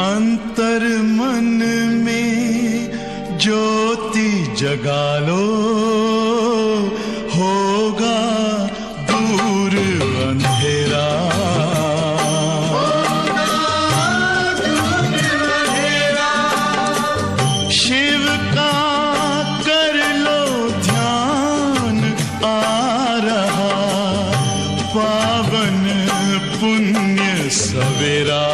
अंतर मन में ज्योति जगा लो, होगा दूर अंधेरा। शिव का कर लो ध्यान, आ रहा पावन पुण्य सवेरा।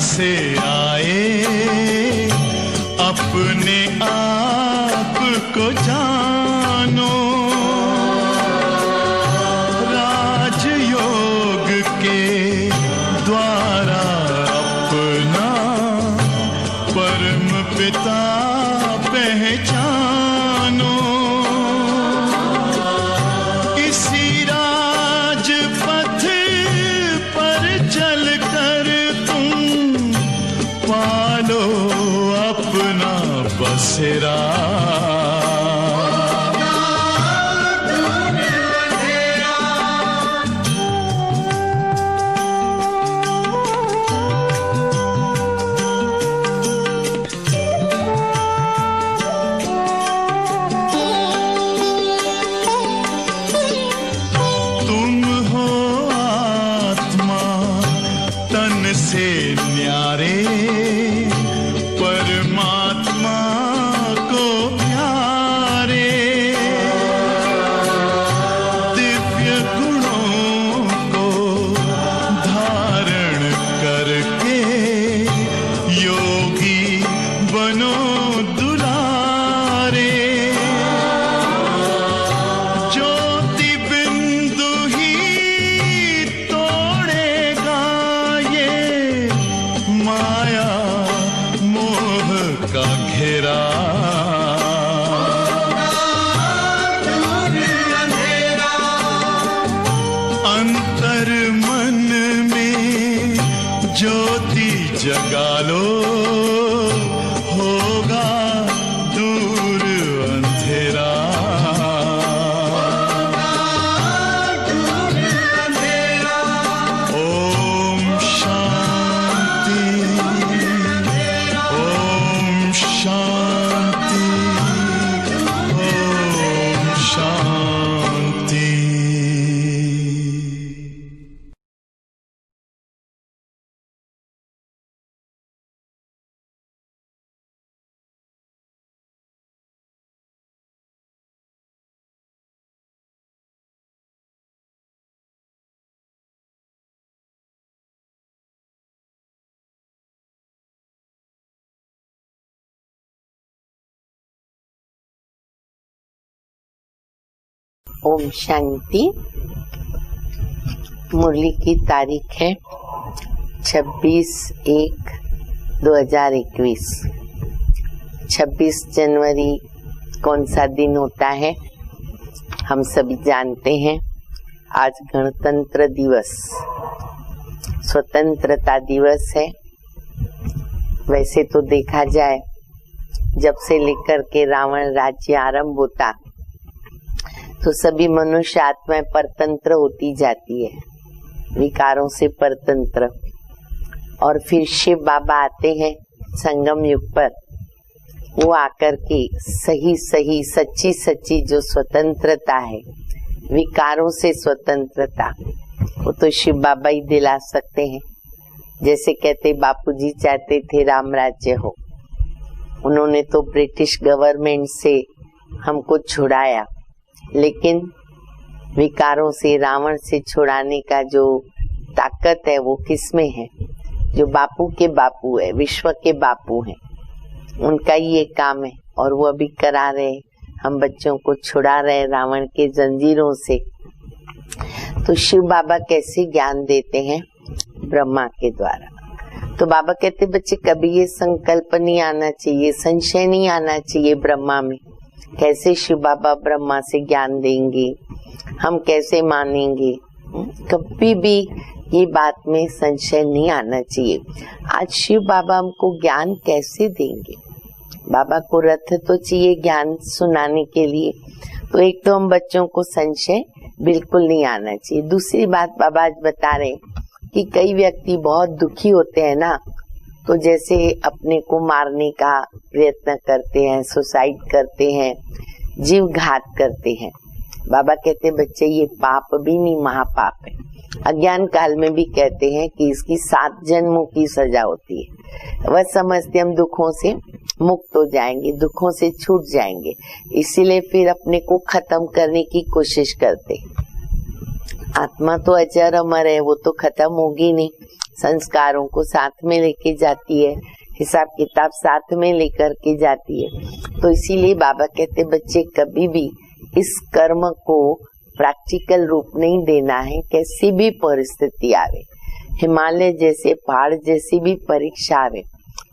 से आए अपने आप को जानो, राजयोग के द्वारा अपना परम पिता पहचानो। इसी राजपथ पर चलकर पालो अपना बसेरा। तुम हो आत्मा तन से न्यारे, परमात्मा को प्यारे। दिव्य गुणों को धारण करके योगी बनो दुलारे। ज्योति बिंदु ही तोड़ेगा ये माया का घेरा। अंतर मन में ज्योति जगा लो, होगा दूर अंधेरा। ओम शांति, ओम शांति, ओम शांति। ओम शांति। मुरली की तारीख है 26/1/2021। 26 जनवरी कौन सा दिन होता है हम सभी जानते हैं। आज गणतंत्र दिवस, स्वतंत्रता दिवस है। वैसे तो देखा जाए जब से लेकर के रावण राज्य आरंभ होता तो सभी मनुष्य आत्माएं परतंत्र होती जाती है, विकारों से परतंत्र। और फिर शिव बाबा आते हैं संगम युग पर। वो आकर के सही सही सच्ची सच्ची जो स्वतंत्रता है, विकारों से स्वतंत्रता, वो तो शिव बाबा ही दिला सकते हैं। जैसे कहते बापूजी चाहते थे राम राज्य हो, उन्होंने तो ब्रिटिश गवर्नमेंट से हमको छुड़ाया, लेकिन विकारों से, रावण से छुड़ाने का जो ताकत है वो किसमें है? जो बापू के बापू है, विश्व के बापू हैं, उनका ही ये काम है। और वो अभी करा रहे, हम बच्चों को छुड़ा रहे रावण के जंजीरों से। तो शिव बाबा कैसे ज्ञान देते हैं? ब्रह्मा के द्वारा। तो बाबा कहते बच्चे कभी ये संकल्प नहीं आना चाहिए, संशय नहीं आना चाहिए ब्रह्मा में कैसे शिव बाबा ब्रह्मा से ज्ञान देंगे, हम कैसे मानेंगे। कभी भी ये बात में संशय नहीं आना चाहिए। आज शिव बाबा हमको ज्ञान कैसे देंगे? बाबा को रथ तो चाहिए ज्ञान सुनाने के लिए, तो एक तो हम बच्चों को संशय बिल्कुल नहीं आना चाहिए। दूसरी बात बाबा आज बता रहे कि कई व्यक्ति बहुत दुखी होते हैं ना, तो जैसे अपने को मारने का प्रयत्न करते हैं, सुसाइड करते हैं, जीव घात करते हैं। बाबा कहते बच्चे ये पाप भी नहीं महापाप है। अज्ञान काल में भी कहते हैं कि इसकी 7 जन्मों की सजा होती है। वह समझते हम दुखों से मुक्त हो जाएंगे, दुखों से छूट जाएंगे, इसीलिए फिर अपने को खत्म करने की कोशिश करते। आत्मा तो अजर अमर है, वो तो खत्म होगी नहीं। संस्कारों को साथ में लेके जाती है, हिसाब किताब साथ में लेकर के जाती है। तो इसीलिए बाबा कहते बच्चे कभी भी इस कर्म को प्रैक्टिकल रूप नहीं देना है। कैसी भी परिस्थिति आवे, हिमालय जैसे पहाड़ जैसी भी परीक्षा आवे,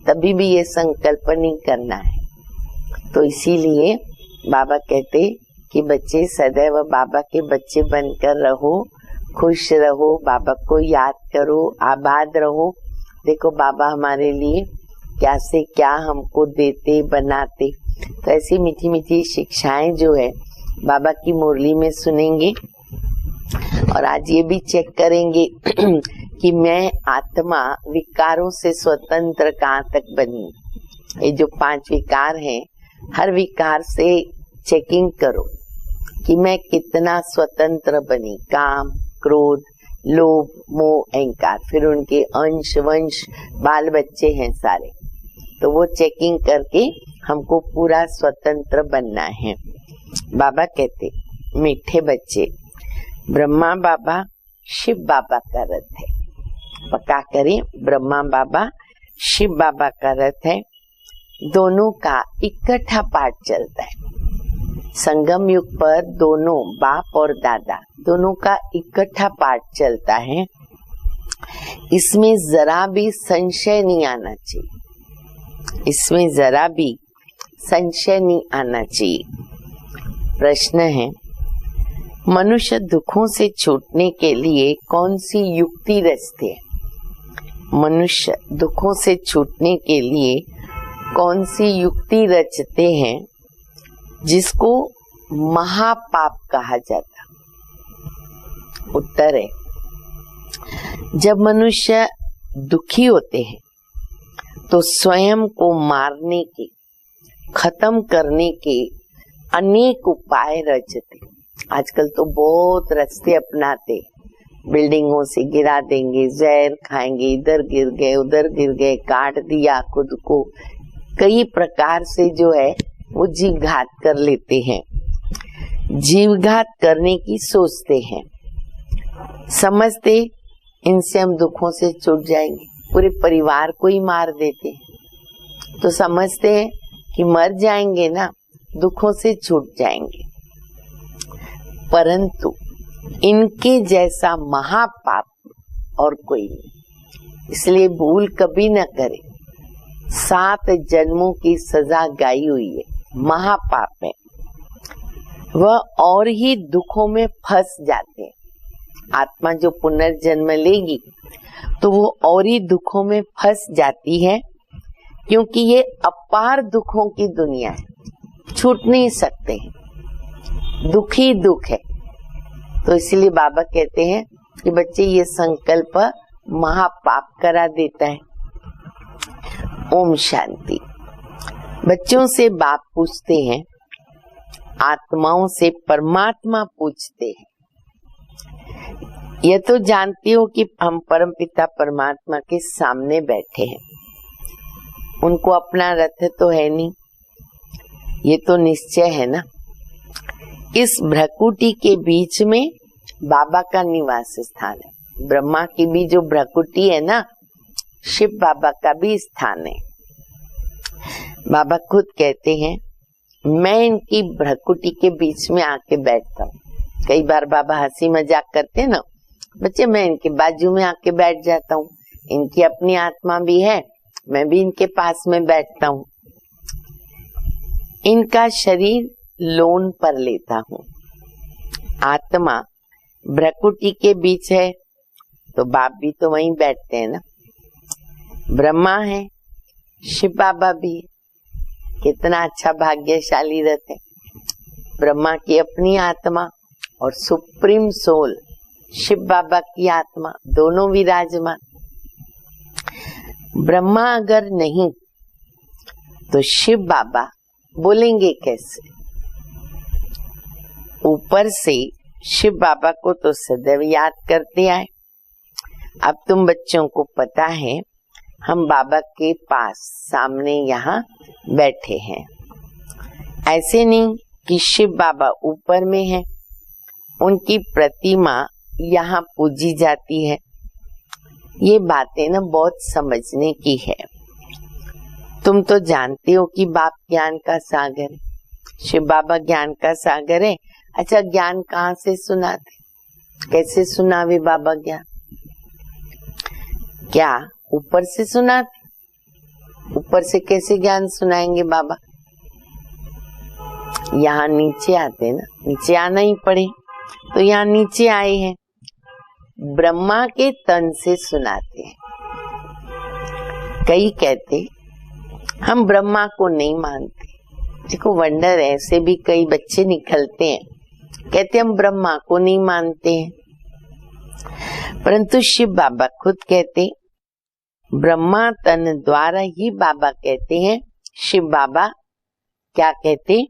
तभी भी ये संकल्प नहीं करना है। तो इसीलिए बाबा कहते कि बच्चे सदैव बाबा के बच्चे बनकर रहो, खुश रहो, बाबा को याद करो, आबाद रहो। देखो बाबा हमारे लिए क्या से क्या हमको देते बनाते। तो ऐसी मीठी मीठी शिक्षाएं जो है बाबा की मुरली में सुनेंगे। और आज ये भी चेक करेंगे कि मैं आत्मा विकारों से स्वतंत्र कहाँ तक बनी। ये जो 5 विकार हैं, हर विकार से चेकिंग करो कि मैं कितना स्वतंत्र बनी। काम, क्रोध, लोभ, मोह, अहंकार, फिर उनके अंश वंश बाल बच्चे हैं सारे, तो वो चेकिंग करके हमको पूरा स्वतंत्र बनना है। बाबा कहते मीठे बच्चे, ब्रह्मा बाबा शिव बाबा का रथ है। पक्का करें, ब्रह्मा बाबा शिव बाबा का रथ है। दोनों का इकट्ठा पाठ चलता है। संगम युग पर दोनों बाप और दादा दोनों का इकट्ठा पाठ चलता है। इसमें जरा भी संशय नहीं आना चाहिए, इसमें जरा भी संशय नहीं आना चाहिए। प्रश्न है, मनुष्य दुखों से छूटने के लिए कौन सी युक्ति रचते हैं? मनुष्य दुखों से छूटने के लिए कौन सी युक्ति रचते हैं जिसको महापाप कहा जाता? उत्तर है, जब मनुष्य दुखी होते हैं तो स्वयं को मारने के, खत्म करने के अनेक उपाय रचते। आजकल तो बहुत रास्ते अपनाते, बिल्डिंगों से गिरा देंगे, जहर खाएंगे, इधर गिर गए उधर गिर गए, काट दिया खुद को, कई प्रकार से जो है वो जीवघात कर लेते हैं। जीवघात करने की सोचते हैं, समझते इनसे हम दुखों से छूट जाएंगे, पूरे परिवार को ही मार देते हैं। तो समझते हैं कि मर जाएंगे ना, दुखों से छूट जाएंगे। परंतु इनके जैसा महापाप और कोई नहीं, इसलिए भूल कभी न करे। 7 जन्मों की सजा गाई हुई है, महापाप है। वह और ही दुखों में फंस जाते हैं। आत्मा जो पुनर्जन्म लेगी तो वो और ही दुखों में फंस जाती है, क्योंकि ये अपार दुखों की दुनिया है, छूट नहीं सकते हैं, दुख ही दुख है। तो इसलिए बाबा कहते हैं कि बच्चे ये संकल्प महापाप करा देता है। ओम शांति। बच्चों से बाप पूछते हैं, आत्माओं से परमात्मा पूछते हैं। यह तो जानती हो कि हम परमपिता परमात्मा के सामने बैठे हैं, उनको अपना रथ तो है नहीं, ये तो निश्चय है ना। इस भ्रकुटी के बीच में बाबा का निवास स्थान है। ब्रह्मा की भी जो भ्रकुटी है ना, शिव बाबा का भी स्थान है। बाबा खुद कहते हैं, मैं इनकी भ्रकुटी के बीच में आके बैठता हूँ। कई बार बाबा हंसी मजाक करते हैं ना, बच्चे मैं इनके बाजू में आके बैठ जाता हूँ, इनकी अपनी आत्मा भी है, मैं भी इनके पास में बैठता हूँ। इनका शरीर लोन पर लेता हूँ। आत्मा भ्रकुटी के बीच है तो बाप भी तो वहीं बैठते हैं ना। ब्रह्मा है, शिव बाबा भी है। कितना अच्छा भाग्यशाली रहते हैं। ब्रह्मा की अपनी आत्मा और सुप्रीम सोल शिव बाबा की आत्मा दोनों विराजमान। ब्रह्मा अगर नहीं तो शिव बाबा बोलेंगे कैसे? ऊपर से शिव बाबा को तो सदैव याद करते आए। अब तुम बच्चों को पता है हम बाबा के पास सामने यहाँ बैठे हैं। ऐसे नहीं कि शिव बाबा ऊपर में है, उनकी प्रतिमा यहाँ पूजी जाती है। ये बातें ना बहुत समझने की है। तुम तो जानते हो कि बाप ज्ञान का सागर है, शिव बाबा ज्ञान का सागर है। अच्छा, ज्ञान कहाँ से सुनाते? कैसे सुनावे बाबा ज्ञान? क्या ऊपर से सुनाते? ऊपर से कैसे ज्ञान सुनाएंगे बाबा? यहाँ नीचे आते ना, नीचे आना ही पड़े तो यहाँ नीचे आए हैं। ब्रह्मा के तन से सुनाते हैं। कई कहते हम ब्रह्मा को नहीं मानते। देखो वंडर है, ऐसे भी कई बच्चे निकलते हैं, कहते हम ब्रह्मा को नहीं मानते हैं। परंतु शिव बाबा खुद कहते ब्रह्मा तन द्वारा ही बाबा कहते हैं। शिव बाबा क्या कहते?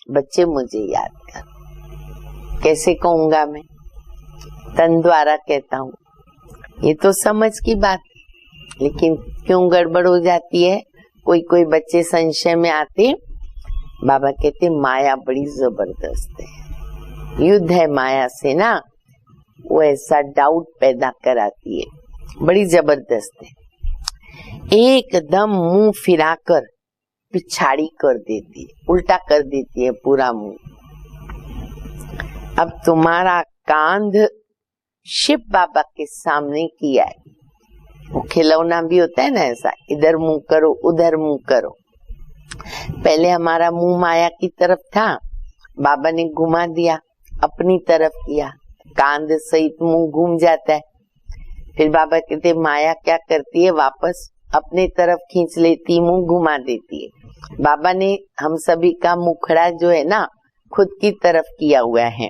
बच्चे मुझे याद कर। कैसे कहूंगा मैं? तन द्वारा कहता हूँ। ये तो समझ की बात है, लेकिन क्यों गड़बड़ हो जाती है? कोई कोई बच्चे संशय में आते। बाबा कहते माया बड़ी जबरदस्त है, युद्ध है माया से ना, वो ऐसा डाउट पैदा कराती है, बड़ी जबरदस्त है। एकदम मुंह फिराकर पिछाड़ी कर देती है, उल्टा कर देती है पूरा मुंह। अब तुम्हारा कांध शिव बाबा के सामने किया है। वो खिलौना भी होता है ना ऐसा, इधर मुंह करो उधर मुंह करो। पहले हमारा मुंह माया की तरफ था, बाबा ने घुमा दिया, अपनी तरफ किया, कांध सहित मुंह घूम जाता है। फिर बाबा कहते माया क्या करती है? वापस अपने तरफ खींच लेती, मुंह घुमा देती है। बाबा ने हम सभी का मुखड़ा जो है ना खुद की तरफ किया हुआ है,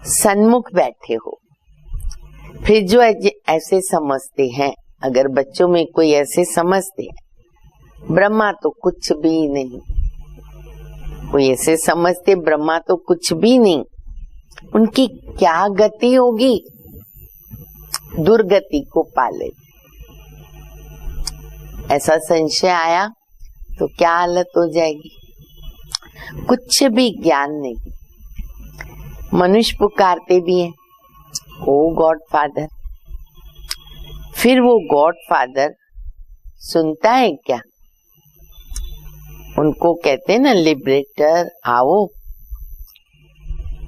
सन्मुख बैठे हो। फिर जो ऐसे समझते हैं, अगर बच्चों में कोई ऐसे समझते हैं ब्रह्मा तो कुछ भी नहीं, कोई ऐसे समझते ब्रह्मा तो कुछ भी नहीं, उनकी क्या गति होगी? दुर्गति को पाले। ऐसा संशय आया तो क्या हालत हो जाएगी? कुछ भी ज्ञान नहीं। मनुष्य पुकारते भी हैं ओ गॉड फादर, फिर वो गॉड फादर सुनता है क्या? उनको कहते हैं ना लिबरेटर आओ,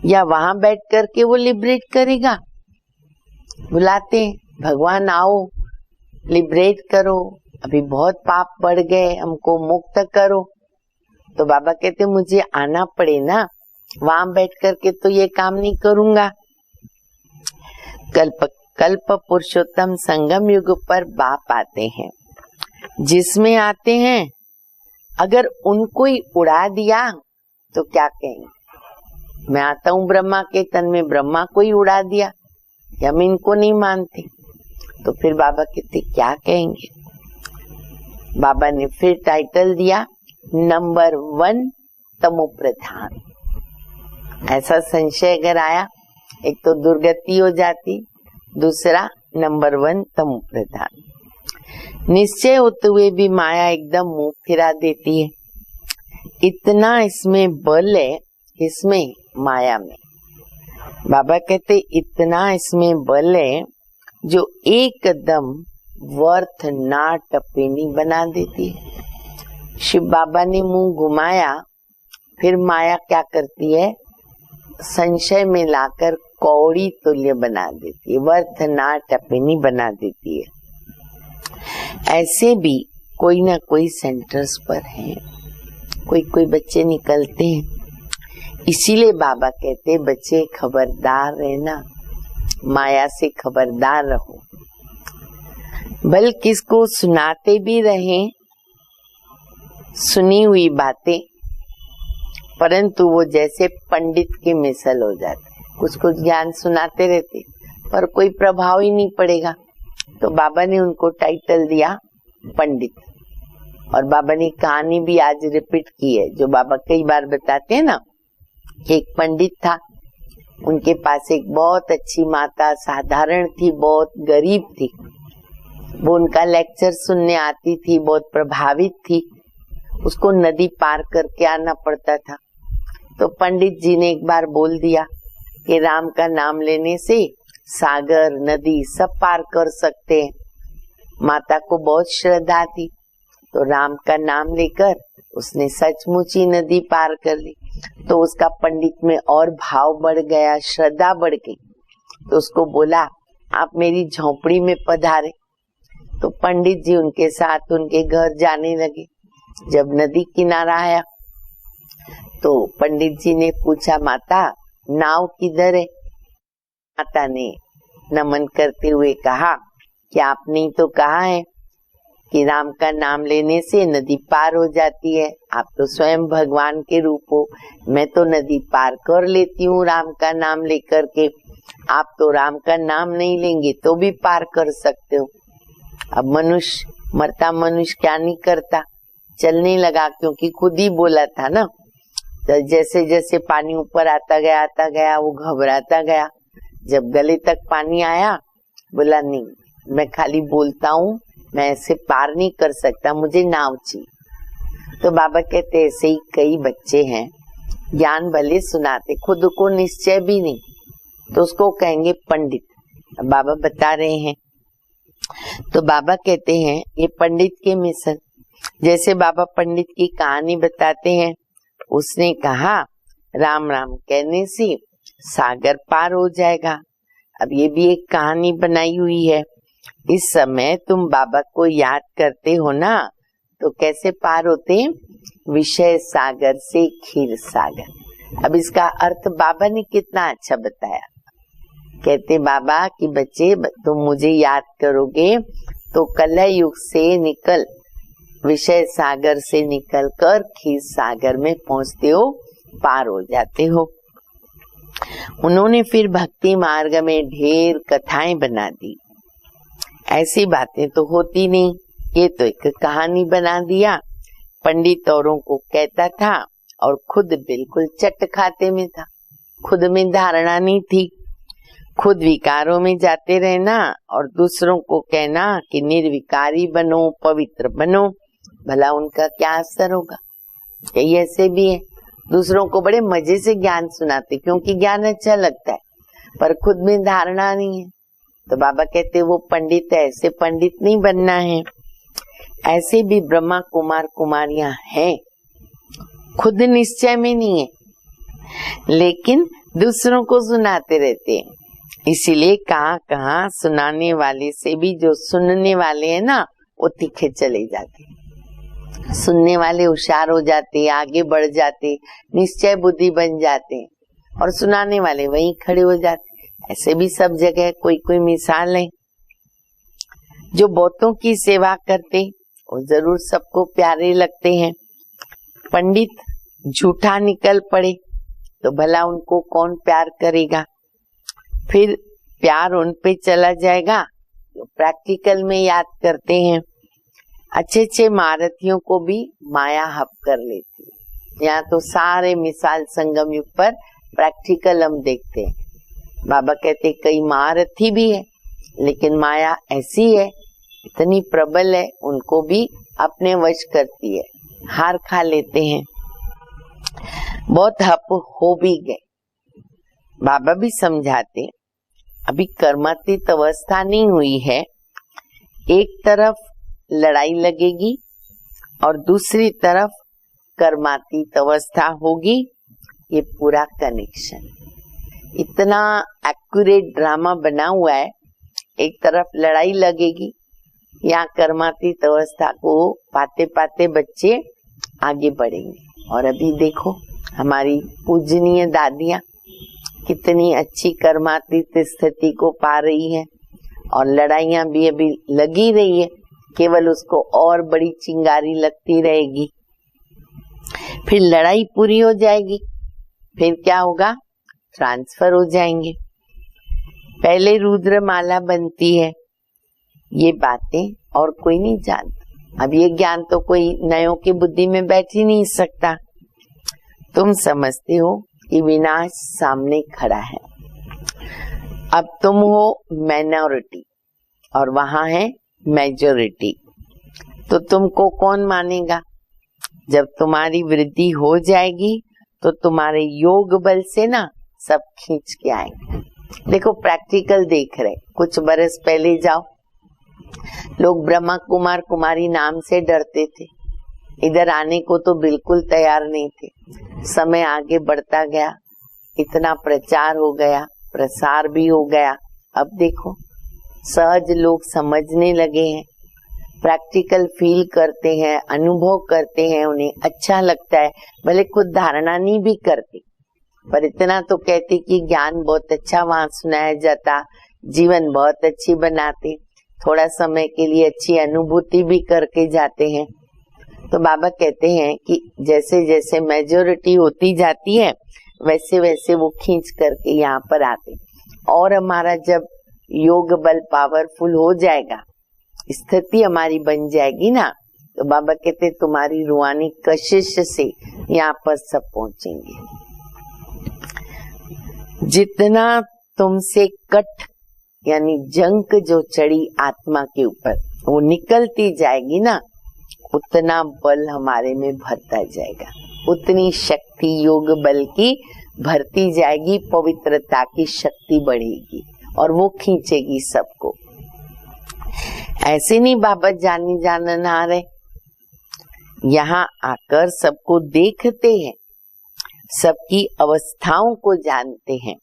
या वहां बैठ करके वो लिबरेट करेगा? बुलाते हैं भगवान आओ लिबरेट करो, अभी बहुत पाप बढ़ गए, हमको मुक्त करो। तो बाबा कहते मुझे आना पड़े ना, वहां बैठ करके तो ये काम नहीं करूंगा। कल्प पुरुषोत्तम संगम युग पर बाप आते हैं, जिसमें आते हैं अगर उनको ही उड़ा दिया तो क्या कहेंगे? मैं आता हूँ ब्रह्मा के तन में, ब्रह्मा को ही उड़ा दिया, हम इनको नहीं मानते, तो फिर बाबा कहते क्या कहेंगे? बाबा ने फिर टाइटल दिया नंबर 1 तमो प्रधान। ऐसा संशय अगर आया, एक तो दुर्गति हो जाती, दूसरा नंबर 1 तमो प्रधान। निश्चय होते हुए भी माया एकदम मुंह फिरा देती है। इतना इसमें बल है, इसमें माया में। बाबा कहते इतना इसमें बल है जो एकदम वर्थ ना टपेनी बना देती है। शिव बाबा ने मुंह घुमाया, फिर माया क्या करती है? संशय में लाकर कौड़ी तुल्य बना देती है, वर्थ ना टपेनी बना देती है। ऐसे भी कोई ना कोई सेंटर्स पर है, कोई कोई बच्चे निकलते हैं इसीलिए बाबा कहते बच्चे खबरदार रहना, माया से खबरदार रहो। बल्कि किसको सुनाते भी रहें सुनी हुई बातें, परंतु वो जैसे पंडित की मिसल हो जाते, कुछ कुछ ज्ञान सुनाते रहते पर कोई प्रभाव ही नहीं पड़ेगा। तो बाबा ने उनको टाइटल दिया पंडित। और बाबा ने कहानी भी आज रिपीट की है, जो बाबा कई बार बताते हैं ना। एक पंडित था, उनके पास एक बहुत अच्छी माता, साधारण थी, बहुत गरीब थी। वो उनका लेक्चर सुनने आती थी, बहुत प्रभावित थी। उसको नदी पार करके आना पड़ता था। तो पंडित जी ने एक बार बोल दिया कि राम का नाम लेने से सागर, नदी सब पार कर सकते हैं। माता को बहुत श्रद्धा थी, तो राम का नाम लेकर उसने सचमुच ही नदी पार कर ली। तो उसका पंडित में और भाव बढ़ गया, श्रद्धा बढ़ गई। तो उसको बोला, आप मेरी झोपड़ी में पधारे। तो पंडित जी उनके साथ उनके घर जाने लगे। जब नदी किनारा आया तो पंडित जी ने पूछा, माता नाव किधर है? माता ने नमन करते हुए कहा कि आपने तो कहा है कि राम का नाम लेने से नदी पार हो जाती है। आप तो स्वयं भगवान के रूप हो, मैं तो नदी पार कर लेती हूँ राम का नाम लेकर के। आप तो राम का नाम नहीं लेंगे तो भी पार कर सकते हो। अब मनुष्य, मरता मनुष्य क्या नहीं करता, चलने लगा, क्योंकि खुद ही बोला था ना। तो जैसे जैसे पानी ऊपर आता गया वो घबराता गया। जब गले तक पानी आया, बोला नहीं, मैं खाली बोलता हूँ, मैं ऐसे पार नहीं कर सकता, मुझे नाव चाहिए। तो बाबा कहते ऐसे ही कई बच्चे हैं, ज्ञान भले सुनाते, खुद को निश्चय भी नहीं, तो उसको कहेंगे पंडित। बाबा बता रहे हैं, तो बाबा कहते हैं ये पंडित के मिशन। जैसे बाबा पंडित की कहानी बताते हैं, उसने कहा राम राम कहने से सागर पार हो जाएगा। अब ये भी एक कहानी बनाई हुई है। इस समय तुम बाबा को याद करते हो ना, तो कैसे पार होते हैं? विषय सागर से क्षीर सागर। अब इसका अर्थ बाबा ने कितना अच्छा बताया। कहते बाबा कि बच्चे तुम मुझे याद करोगे तो कलह युग से निकल, विषय सागर से निकल कर क्षीर सागर में पहुंचते हो, पार हो जाते हो। उन्होंने फिर भक्ति मार्ग में ढेर कथाएं बना दी। ऐसी बातें तो होती नहीं, ये तो एक कहानी बना दिया। पंडित औरों को कहता था और खुद बिल्कुल चट खाते में था, खुद में धारणा नहीं थी। खुद विकारों में जाते रहना और दूसरों को कहना कि निर्विकारी बनो, पवित्र बनो। भला उनका क्या असर होगा? कई ऐसे भी है, दूसरों को बड़े मजे से ज्ञान सुनाते, क्योंकि ज्ञान अच्छा लगता है, पर खुद में धारणा नहीं है। तो बाबा कहते वो पंडित है, ऐसे पंडित नहीं बनना है। ऐसे भी ब्रह्मा कुमार कुमारियां हैं, खुद निश्चय में नहीं है, लेकिन दूसरों को सुनाते रहते हैं। इसीलिए कहाँ कहाँ सुनाने वाले से भी जो सुनने वाले हैं ना, वो तीखे चले जाते। सुनने वाले होशियार हो जाते, आगे बढ़ जाते, निश्चय बुद्धि बन जाते, और सुनाने वाले वहीं खड़े हो जाते। ऐसे भी सब जगह कोई कोई मिसाल है। जो बहुतों की सेवा करते वो जरूर सबको प्यारे लगते हैं। पंडित झूठा निकल पड़े तो भला उनको कौन प्यार करेगा? फिर प्यार उन पे चला जाएगा जो प्रैक्टिकल में याद करते हैं। अच्छे अच्छे महारथियों को भी माया हप कर लेती है। यहाँ तो सारे मिसाल संगम युग पर प्रैक्टिकल हम देखते हैं। बाबा कहते कई महारथी भी है, लेकिन माया ऐसी है, इतनी प्रबल है, उनको भी अपने वश करती है, हार खा लेते हैं। बहुत हप हो भी गए। बाबा भी समझाते अभी कर्मातीत अवस्था नहीं हुई है। एक तरफ लड़ाई लगेगी और दूसरी तरफ कर्मातीत अवस्था होगी। ये पूरा कनेक्शन इतना एक्यूरेट ड्रामा बना हुआ है। एक तरफ लड़ाई लगेगी, यहाँ कर्मातीत अवस्था को पाते पाते बच्चे आगे बढ़ेंगे। और अभी देखो हमारी पूजनीय दादियाँ कितनी अच्छी कर्मातीत स्थिति को पा रही है और लड़ाइयाँ भी अभी लगी रही है, केवल उसको और बड़ी चिंगारी लगती रहेगी। फिर लड़ाई पूरी हो जाएगी, फिर क्या होगा, ट्रांसफर हो जाएंगे। पहले रुद्र माला बनती है, ये बातें और कोई नहीं जानता। अब ये ज्ञान तो कोई नयों की बुद्धि में बैठ ही नहीं सकता। तुम समझते हो कि विनाश सामने खड़ा है। अब तुम हो माइनॉरिटी और वहां है मेजॉरिटी, तो तुमको कौन मानेगा? जब तुम्हारी वृद्धि हो जाएगी तो तुम्हारे योग बल से ना सब खींच के आएंगे। देखो प्रैक्टिकल देख रहे, कुछ बरस पहले जाओ, लोग ब्रह्मा कुमार कुमारी नाम से डरते थे, इधर आने को तो बिल्कुल तैयार नहीं थे। समय आगे बढ़ता गया, इतना प्रचार हो गया, प्रसार भी हो गया। अब देखो सहज लोग समझने लगे हैं, प्रैक्टिकल फील करते हैं, अनुभव करते हैं, उन्हें अच्छा लगता है। भले खुद धारणा नहीं भी करते, पर इतना तो कहते कि ज्ञान बहुत अच्छा वहां सुनाया जाता, जीवन बहुत अच्छी बनाते, थोड़ा समय के लिए अच्छी अनुभूति भी करके जाते हैं। तो बाबा कहते हैं कि जैसे जैसे मेजॉरिटी होती जाती है वैसे वैसे वो खींच करके यहाँ पर आते, और हमारा जब योग बल पावरफुल हो जाएगा, स्थिति हमारी बन जाएगी ना, तो बाबा कहते तुम्हारी रूहानी कशिश से यहाँ पर सब पहुंचेंगे। जितना तुमसे कट यानी जंक जो चढ़ी आत्मा के ऊपर वो निकलती जाएगी ना, उतना बल हमारे में भरता जाएगा, उतनी शक्ति योग बल की भरती जाएगी, पवित्रता की शक्ति बढ़ेगी और वो खींचेगी सबको। ऐसे नहीं बाबा जानी जानन आ रहे, यहाँ आकर सबको देखते हैं, सबकी अवस्थाओं को जानते हैं।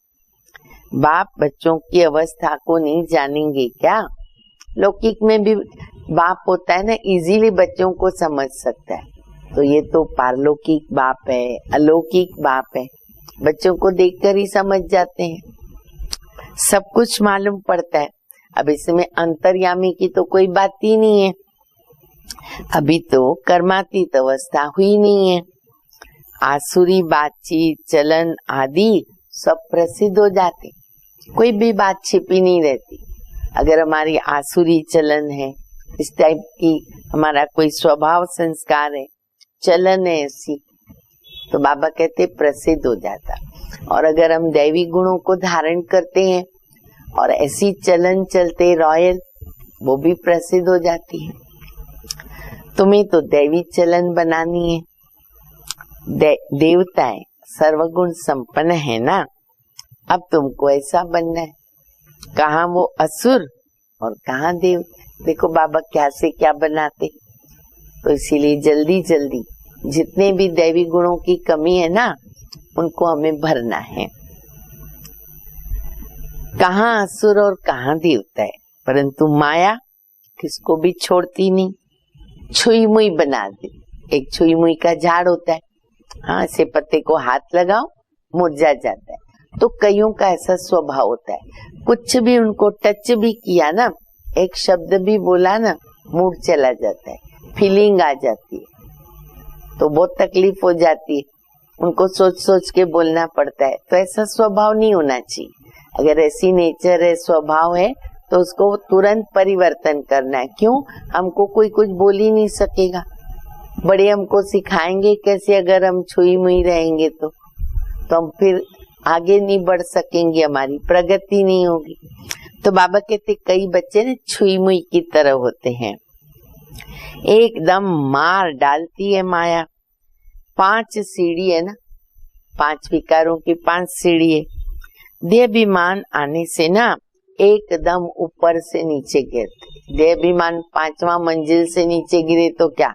बाप बच्चों की अवस्था को नहीं जानेंगे क्या? लौकिक में भी बाप होता है ना, इजीली बच्चों को समझ सकता है, तो ये तो पारलौकिक बाप है, अलौकिक बाप है, बच्चों को देखकर ही समझ जाते हैं, सब कुछ मालूम पड़ता है। अब इसमें अंतर्यामी की तो कोई बात ही नहीं है, अभी तो कर्मातीत अवस्था हुई नहीं है। आसुरी बातचीत चलन आदि सब प्रसिद्ध हो जाते, कोई भी बात छिपी नहीं रहती। अगर हमारी आसुरी चलन है, इस टाइप की हमारा कोई स्वभाव संस्कार है, चलन है ऐसी, तो बाबा कहते प्रसिद्ध हो जाता। और अगर हम दैवी गुणों को धारण करते हैं और ऐसी चलन चलते रॉयल, वो भी प्रसिद्ध हो जाती है। तुम्हें तो दैवी चलन बनानी है, देवता है, सर्वगुण संपन्न है ना, अब तुमको ऐसा बनना है। कहाँ वो असुर और कहाँ देव, देखो बाबा क्या से क्या बनाते। तो इसीलिए जल्दी जल्दी जितने भी दैवी गुणों की कमी है ना, उनको हमें भरना है। कहाँ असुर और कहाँ देवता है, परंतु माया किसको भी छोड़ती नहीं, छुई मुई बना दे। एक छुई मुई का झाड़ होता है, हाँ ऐसे पत्ते को हाथ लगाओ मुरझा जाता है, तो कईयों का ऐसा स्वभाव होता है, कुछ भी उनको टच भी किया ना, एक शब्द भी बोला ना, मूड चला जाता है, फीलिंग आ जाती है, तो बहुत तकलीफ हो जाती है, उनको सोच सोच के बोलना पड़ता है। तो ऐसा स्वभाव नहीं होना चाहिए। अगर ऐसी नेचर है, स्वभाव है, तो उसको तुरंत परिवर्तन करना है। क्यों? हमको कोई कुछ बोल ही नहीं सकेगा, बड़े हमको सिखाएंगे कैसे? अगर हम छुई मुई रहेंगे तो हम फिर आगे नहीं बढ़ सकेंगे, हमारी प्रगति नहीं होगी। तो बाबा कहते कई बच्चे ना छुई मुई की तरह होते हैं, एकदम मार डालती है माया। 5 सीढ़ी है ना, 5 विकारों की 5 सीढ़ी है। देहाभिमान आने से ना एकदम ऊपर से नीचे गिरते। देहाभिमान 5वां मंजिल से नीचे गिरे तो क्या,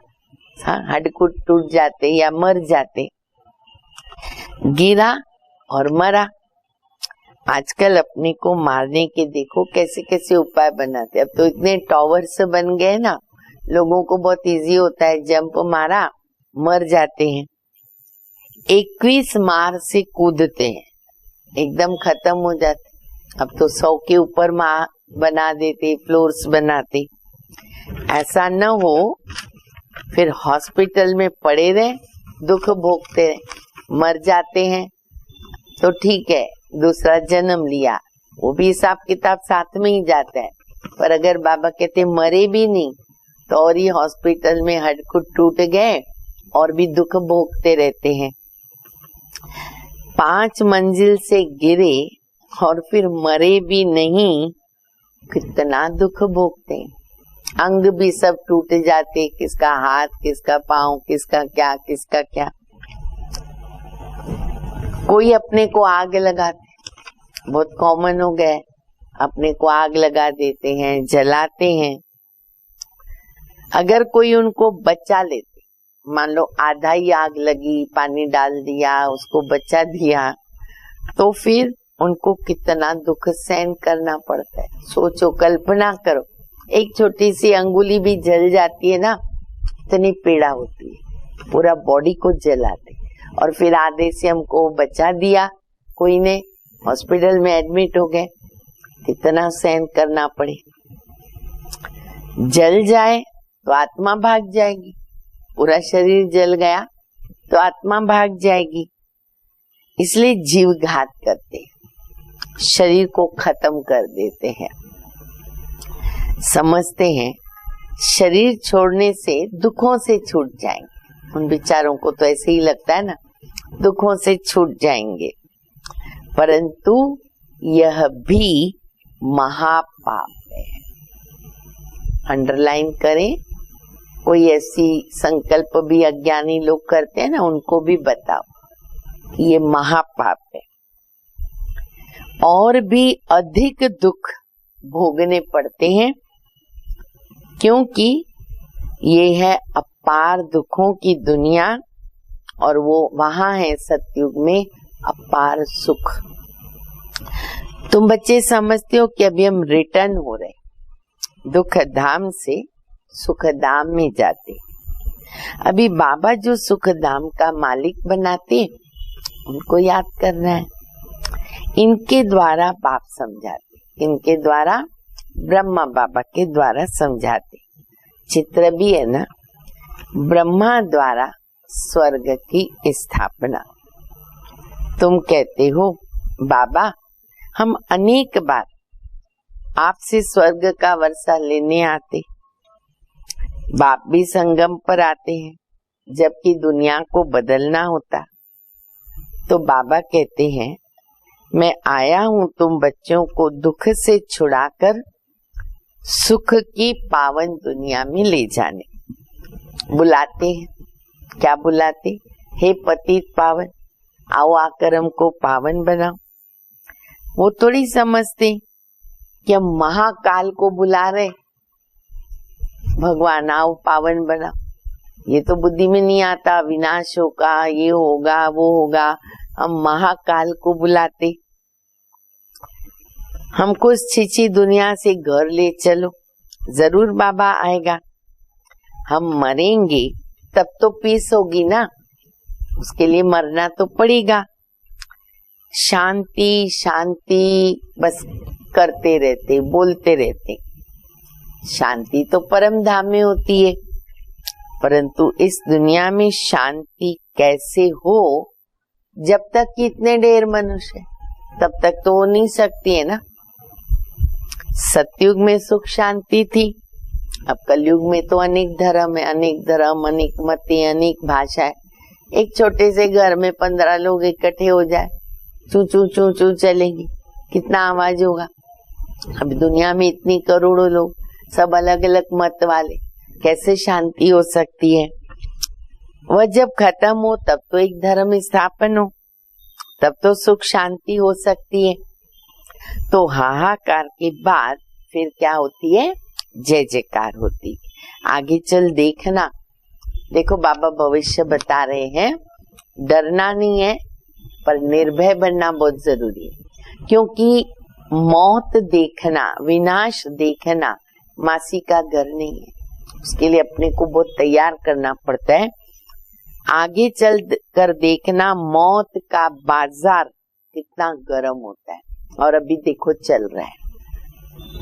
हड्डकुट टूट जाते या मर जाते। गिरा और मरा। आजकल अपने को मारने के देखो कैसे कैसे उपाय बनाते। अब तो इतने टॉवर्स बन गए ना, लोगों को बहुत इजी होता है, जंप मारा मर जाते हैं। 21 मार से कूदते हैं, एकदम खत्म हो जाते। अब तो 100 के ऊपर मार बना देते, फ्लोर्स बनाते। ऐसा न हो, फिर हॉस्पिटल में पड़े रहे, दुख भोगते रहे, मर जाते हैं तो ठीक है, दूसरा जन्म लिया, वो भी हिसाब किताब साथ में ही जाता है। पर अगर बाबा कहते मरे भी नहीं तो और ही हॉस्पिटल में हड्डी टूट गए और भी दुख भोगते रहते हैं। 5 मंजिल से गिरे और फिर मरे भी नहीं, कितना दुख भोगते हैं। अंग भी सब टूट जाते, किसका हाथ, किसका पांव, किसका क्या। कोई अपने को आग लगाते, बहुत कॉमन हो गया, अपने को आग लगा देते हैं, जलाते हैं। अगर कोई उनको बचा लेते, मान लो आधा ही आग लगी, पानी डाल दिया, उसको बचा दिया, तो फिर उनको कितना दुख सहन करना पड़ता है। सोचो, कल्पना करो, एक छोटी सी अंगुली भी जल जाती है ना, इतनी पीड़ा होती है, पूरा बॉडी को जलाते। और फिर आधे से हमको बचा दिया कोई ने, हॉस्पिटल में एडमिट हो गए, कितना सहन करना पड़े। जल जाए तो आत्मा भाग जाएगी, पूरा शरीर जल गया तो आत्मा भाग जाएगी। इसलिए जीव घात करते हैं, शरीर को खत्म कर देते हैं। समझते हैं शरीर छोड़ने से दुखों से छूट जाएंगे। उन बेचारों को तो ऐसे ही लगता है ना, दुखों से छूट जाएंगे, परंतु यह भी महापाप है। अंडरलाइन करें, कोई ऐसी संकल्प भी अज्ञानी लोग करते हैं ना, उनको भी बताओ कि ये महापाप है। और भी अधिक दुख भोगने पड़ते हैं, क्योंकि ये है अपार दुखों की दुनिया, और वो वहां है सतयुग में अपार सुख। तुम बच्चे समझते हो कि अभी हम रिटर्न हो रहे, दुख धाम से सुख धाम में जाते। अभी बाबा जो सुख धाम का मालिक बनाते, उनको याद करना है। इनके द्वारा बाप समझाते, इनके द्वारा ब्रह्मा बाबा के द्वारा समझाते। चित्र भी है ना, ब्रह्मा द्वारा स्वर्ग की स्थापना। तुम कहते हो बाबा, हम अनेक बार आपसे स्वर्ग का वर्षा लेने आते, बाप भी संगम पर आते हैं, जबकि दुनिया को बदलना होता। तो बाबा कहते हैं, मैं आया हूँ तुम बच्चों को दुख से छुड़ाकर सुख की पावन दुनिया में ले जाने। बुलाते हैं, क्या बुलाते? हे पतित पावन, आओ आकर हमको पावन बनाओ। वो थोड़ी समझते कि हम महाकाल को बुला रहे, भगवान आओ पावन बनाओ। ये तो बुद्धि में नहीं आता, विनाश होगा, ये होगा, वो होगा। हम महाकाल को बुलाते, हमको इस छीछी दुनिया से घर ले चलो। जरूर बाबा आएगा, हम मरेंगे तब तो पीस होगी ना, उसके लिए मरना तो पड़ेगा। शांति शांति बस करते रहते, बोलते रहते। शांति तो परम धाम में होती है, परंतु इस दुनिया में शांति कैसे हो जब तक कि इतने ढेर मनुष्य है, तब तक तो हो नहीं सकती है ना। सतयुग में सुख शांति थी, अब कलयुग में तो अनेक धर्म है, अनेक धर्म, अनेक मतें, अनेक भाषाएं। एक छोटे से घर में 15 लोग इकट्ठे हो जाए, चू चू चू चू चलेगी, कितना आवाज होगा। अब दुनिया में इतनी करोड़ों लोग, सब अलग अलग मत वाले, कैसे शांति हो सकती है? वह जब खत्म हो तब तो एक धर्म स्थापन हो, तब तो सुख शांति हो सकती है। तो हाहाकार के बाद फिर क्या होती है? जय जयकार होती है। आगे चल देखना, देखो बाबा भविष्य बता रहे हैं, डरना नहीं है पर निर्भय बनना बहुत जरूरी है। क्योंकि मौत देखना, विनाश देखना मासी का घर नहीं है, उसके लिए अपने को बहुत तैयार करना पड़ता है। आगे चल कर देखना मौत का बाजार कितना गर्म होता है। और अभी देखो चल रहा है,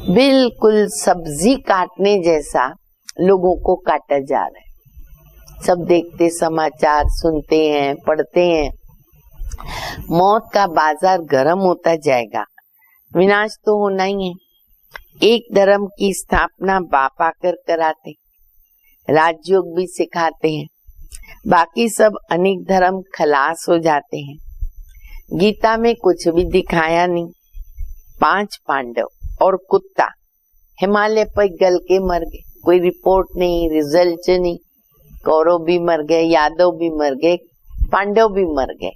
बिल्कुल सब्जी काटने जैसा लोगों को काटा जा रहा है। सब देखते, समाचार सुनते हैं, पढ़ते हैं। मौत का बाजार गर्म होता जाएगा, विनाश तो होना ही है। एक धर्म की स्थापना बाप आकर कराते, राजयोग भी सिखाते हैं, बाकी सब अनेक धर्म खलास हो जाते हैं। गीता में कुछ भी दिखाया नहीं। 5 पांडव और कुत्ता हिमालय पर गल के मर गए, कोई रिपोर्ट नहीं, रिजल्ट नहीं। कौरव भी मर गए, यादव भी मर गए, पांडव भी मर गए।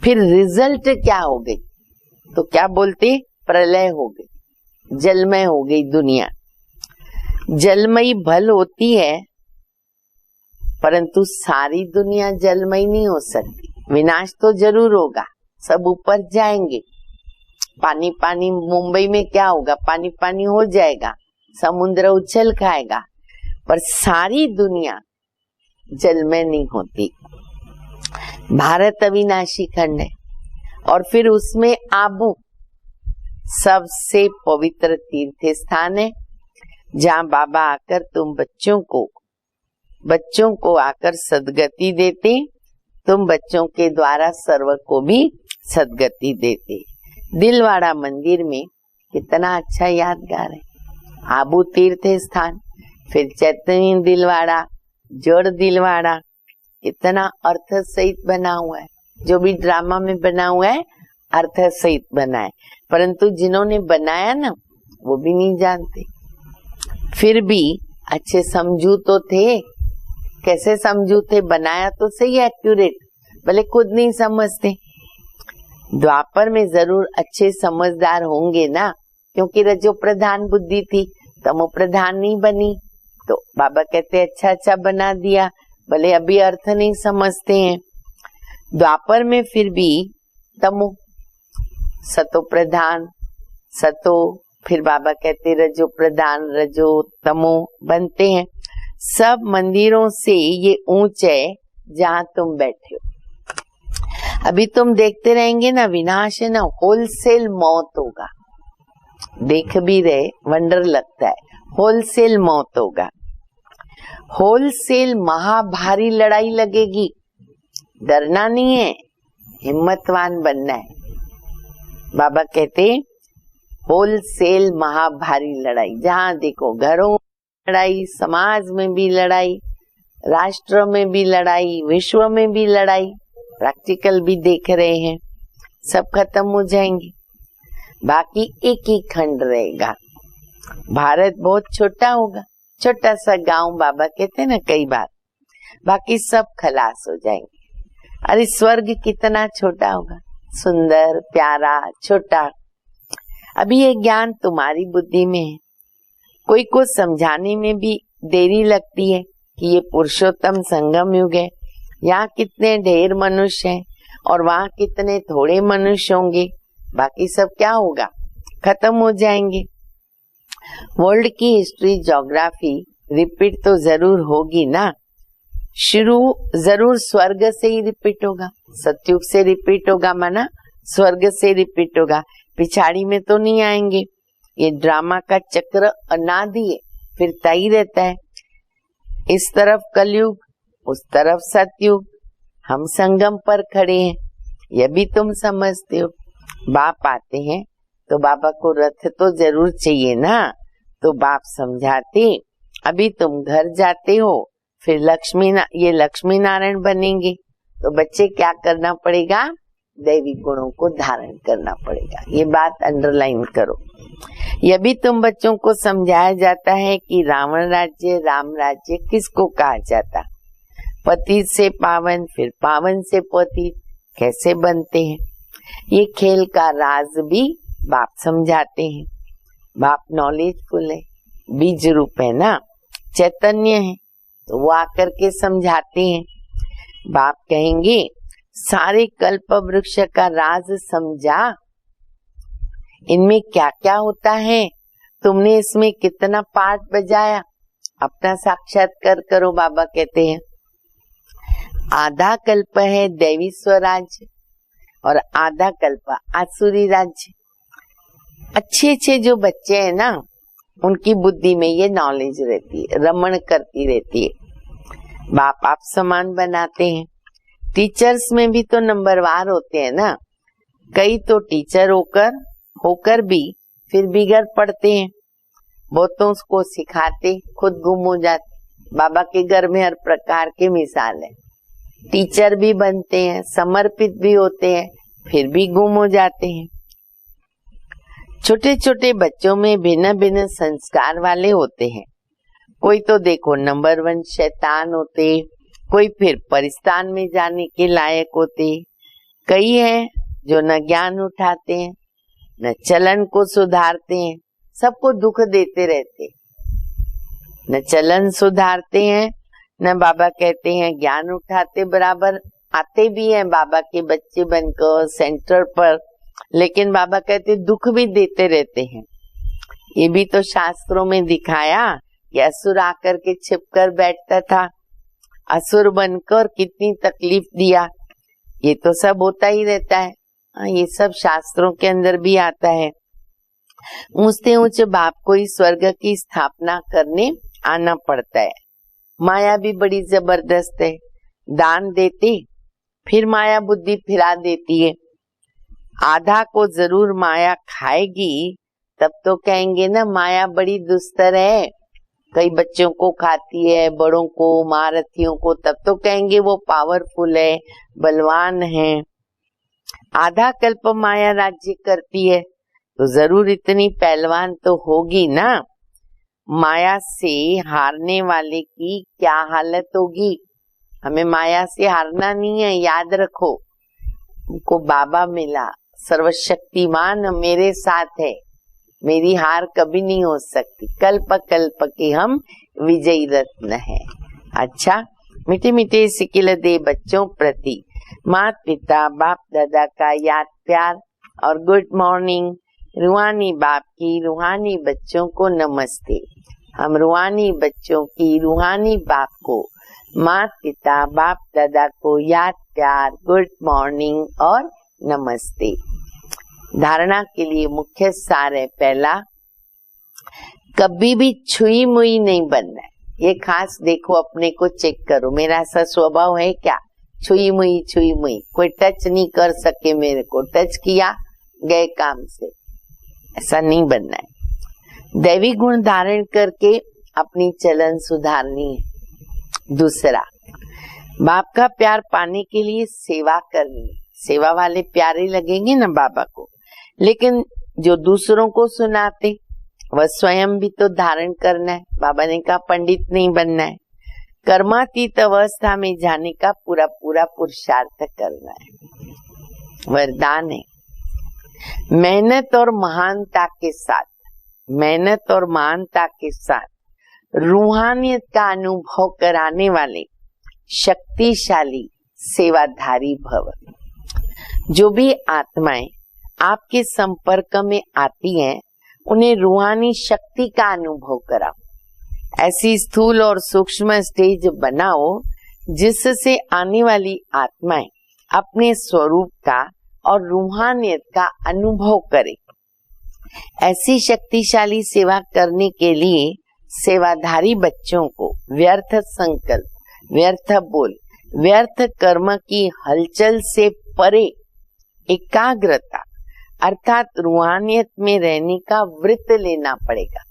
फिर रिजल्ट क्या हो गई? तो क्या बोलते? प्रलय हो गई, जलमय हो गई दुनिया। जलमयी भल होती है, परंतु सारी दुनिया जलमयी नहीं हो सकती। विनाश तो जरूर होगा, सब ऊपर जाएंगे। पानी पानी मुंबई में क्या होगा? पानी पानी हो जाएगा, समुद्र उछल खाएगा, पर सारी दुनिया जलमय नहीं होती। भारत अविनाशी खंड है और फिर उसमें आबू सबसे पवित्र तीर्थ स्थान है, जहाँ बाबा आकर तुम बच्चों को आकर सदगति देते, तुम बच्चों के द्वारा सर्व को भी सदगति देते। दिलवाड़ा मंदिर में कितना अच्छा यादगार है, आबू तीर्थ स्थान, फिर चैतन्य दिलवाड़ा, जड़ दिलवाड़ा, कितना अर्थ सहित बना हुआ है। जो भी ड्रामा में बना हुआ है अर्थ सहित बना है, परंतु जिन्होंने बनाया ना वो भी नहीं जानते। फिर भी अच्छे समझू तो थे। कैसे समझू थे? बनाया तो सही एक्यूरेट, भले खुद नहीं समझते। द्वापर में जरूर अच्छे समझदार होंगे ना, क्योंकि रजो प्रधान बुद्धि थी, तमो प्रधान नहीं बनी। तो बाबा कहते अच्छा अच्छा बना दिया, भले अभी अर्थ नहीं समझते हैं। द्वापर में फिर भी तमो, सतो प्रधान, सतो, फिर बाबा कहते रजो प्रधान, रजो तमो बनते हैं। सब मंदिरों से ये ऊंच है जहाँ तुम बैठे हो। अभी तुम देखते रहेंगे ना, विनाश है ना, होलसेल मौत होगा। देख भी रहे, वंडर लगता है, होलसेल मौत होगा। होलसेल महाभारी लड़ाई लगेगी। डरना नहीं है, हिम्मतवान बनना है। बाबा कहते होलसेल महाभारी लड़ाई, जहाँ देखो घरों में लड़ाई, समाज में भी लड़ाई, राष्ट्र में भी लड़ाई, विश्व में भी लड़ाई, प्रैक्टिकल भी देख रहे हैं। सब खत्म हो जाएंगे, बाकी एक ही खंड रहेगा। भारत बहुत छोटा होगा, छोटा सा गांव, बाबा कहते हैं ना कई बार, बाकी सब खलास हो जाएंगे। अरे स्वर्ग कितना छोटा होगा, सुंदर, प्यारा, छोटा। अभी ये ज्ञान तुम्हारी बुद्धि में है। कोई को समझाने में भी देरी लगती है कि ये पुरुषोत्तम संगम युग है, यहाँ कितने ढेर मनुष्य हैं और वहाँ कितने थोड़े मनुष्य होंगे, बाकी सब क्या होगा? खत्म हो जाएंगे। वर्ल्ड की हिस्ट्री, ज्योग्राफी रिपीट तो जरूर होगी ना। शुरू जरूर स्वर्ग से ही रिपीट होगा, सतयुग से रिपीट होगा, माना स्वर्ग से रिपीट होगा, पिछाड़ी में तो नहीं आएंगे। ये ड्रामा का चक्र अनादि है, फिरता ही रहता है। इस तरफ कलयुग, उस तरफ सतयुग, हम संगम पर खड़े हैं, यह भी तुम समझते हो। बाप आते हैं तो बाबा को रथ तो जरूर चाहिए ना, तो बाप समझाते। अभी तुम घर जाते हो, फिर ये लक्ष्मी नारायण बनेंगे, तो बच्चे क्या करना पड़ेगा? दैवी गुणों को धारण करना पड़ेगा। ये बात अंडरलाइन करो। यह भी तुम बच्चों को समझाया जाता है कि रावण राज्य, राम राज्य किसको कहा जाता। पतित से पावन, फिर पावन से पतित कैसे बनते हैं, ये खेल का राज भी बाप समझाते हैं। बाप नॉलेजफुल है, बीज रूप है ना, चैतन्य है, तो वो आकर के समझाते हैं। बाप कहेंगे सारे कल्प वृक्ष का राज समझा, इनमें क्या क्या होता है, तुमने इसमें कितना पार्ट बजाया, अपना साक्षात्कार करो। बाबा कहते हैं आधा कल्प है दैवी स्वराज्य और आधा कल्प आसुरी राज्य। अच्छे अच्छे जो बच्चे हैं ना, उनकी बुद्धि में ये नॉलेज रहती है, रमण करती रहती है। बाप आप समान बनाते हैं। टीचर्स में भी तो नंबरवार होते हैं ना। कई तो टीचर होकर भी फिर बिगड़ पड़ते हैं। बहुतों को सिखाते खुद गुम हो जाते। बाबा के घर में हर प्रकार के मिसाल है। टीचर भी बनते हैं, समर्पित भी होते हैं, फिर भी गुम हो जाते हैं। छोटे छोटे बच्चों में भिन्न भिन्न संस्कार वाले होते हैं। कोई तो देखो नंबर 1 शैतान होते, कोई फिर परिस्तान में जाने के लायक होते। कई हैं जो न ज्ञान उठाते हैं, न चलन को सुधारते हैं, सबको दुख देते रहते। न चलन सुधारते हैं, न बाबा कहते हैं ज्ञान उठाते। बराबर आते भी हैं बाबा के बच्चे बनकर सेंटर पर, लेकिन बाबा कहते दुख भी देते रहते हैं। ये भी तो शास्त्रों में दिखाया कि असुर आकर के छिपकर बैठता था, असुर बनकर कितनी तकलीफ दिया। ये तो सब होता ही रहता है। ये सब शास्त्रों के अंदर भी आता है। ऊंचे ऊंचे बाप को ही स्वर्ग की स्थापना करने आना पड़ता है। माया भी बड़ी जबरदस्त है। दान देते फिर माया बुद्धि फिरा देती है। आधा को जरूर माया खाएगी, तब तो कहेंगे ना माया बड़ी दुस्तर है। कई बच्चों को खाती है, बड़ों को, महारथियों को, तब तो कहेंगे वो पावरफुल है, बलवान है। आधा कल्प माया राज्य करती है तो जरूर इतनी पहलवान तो होगी ना। माया से हारने वाले की क्या हालत होगी। हमें माया से हारना नहीं है, याद रखो। हमको बाबा मिला, सर्वशक्तिमान मेरे साथ है, मेरी हार कभी नहीं हो सकती। कल्प कल्प के हम विजयी रत्न है। अच्छा, मीठे मीठे सिकिल दे बच्चों प्रति माता पिता बाप दादा का याद प्यार और गुड मॉर्निंग। रूहानी बाप की रूहानी बच्चों को नमस्ते। हम रूहानी बच्चों की रूहानी बाप को, माता पिता बाप दादा को याद प्यार, गुड मॉर्निंग और नमस्ते। धारणा के लिए मुख्य सार है, पहला, कभी भी छुई मुई नहीं बनना है। ये खास देखो, अपने को चेक करो, मेरा ऐसा स्वभाव है क्या? छुई मुई, कोई टच नहीं कर सके मेरे को, टच किया गए काम से, ऐसा नहीं बनना है। दैवी गुण धारण करके अपनी चलन सुधारनी है। दूसरा, बाप का प्यार पाने के लिए सेवा करनी है। सेवा वाले प्यारे लगेंगे ना बाबा को, लेकिन जो दूसरों को सुनाते वह स्वयं भी तो धारण करना है। बाबा ने कहा पंडित नहीं बनना है, कर्मातीत अवस्था में जाने का पूरा पूरा पुरुषार्थ करना है। वरदान है, मेहनत और महानता के साथ रूहानियत का अनुभव कराने वाले शक्तिशाली सेवाधारी भव। जो भी आत्माएं आपके संपर्क में आती हैं, उन्हें रूहानी शक्ति का अनुभव कराओ। ऐसी स्थूल और सूक्ष्म स्टेज बनाओ जिससे आने वाली आत्माएं अपने स्वरूप का और रूहानियत का अनुभव करें। ऐसी शक्तिशाली सेवा करने के लिए सेवाधारी बच्चों को व्यर्थ संकल्प, व्यर्थ बोल, व्यर्थ कर्म की हलचल से परे एकाग्रता अर्थात रूहानियत में रहने का व्रत लेना पड़ेगा।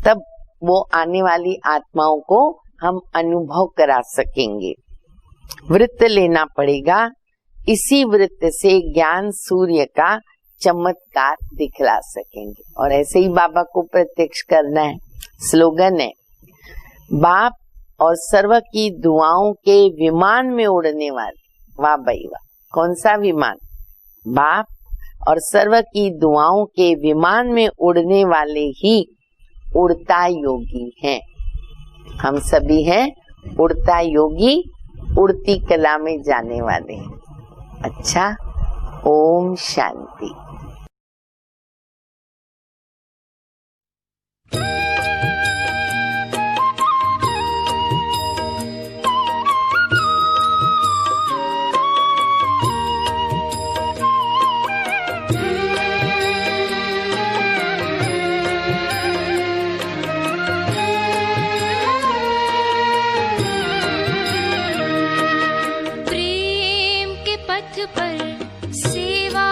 तब वो आने वाली आत्माओं को हम अनुभव करा सकेंगे। व्रत लेना पड़ेगा। इसी व्रत से ज्ञान सूर्य का चमत्कार दिखला सकेंगे और ऐसे ही बाबा को प्रत्यक्ष करना है। स्लोगन है, बाप और सर्व की दुआओं के विमान में उड़ने वाले। वाह भाई वाह, कौन सा विमान? बाप और सर्व की दुआओं के विमान में उड़ने वाले ही उड़ता योगी हैं। हम सभी हैं उड़ता योगी, उड़ती कला में जाने वाले हैं। अच्छा, ओम शांति। सेवा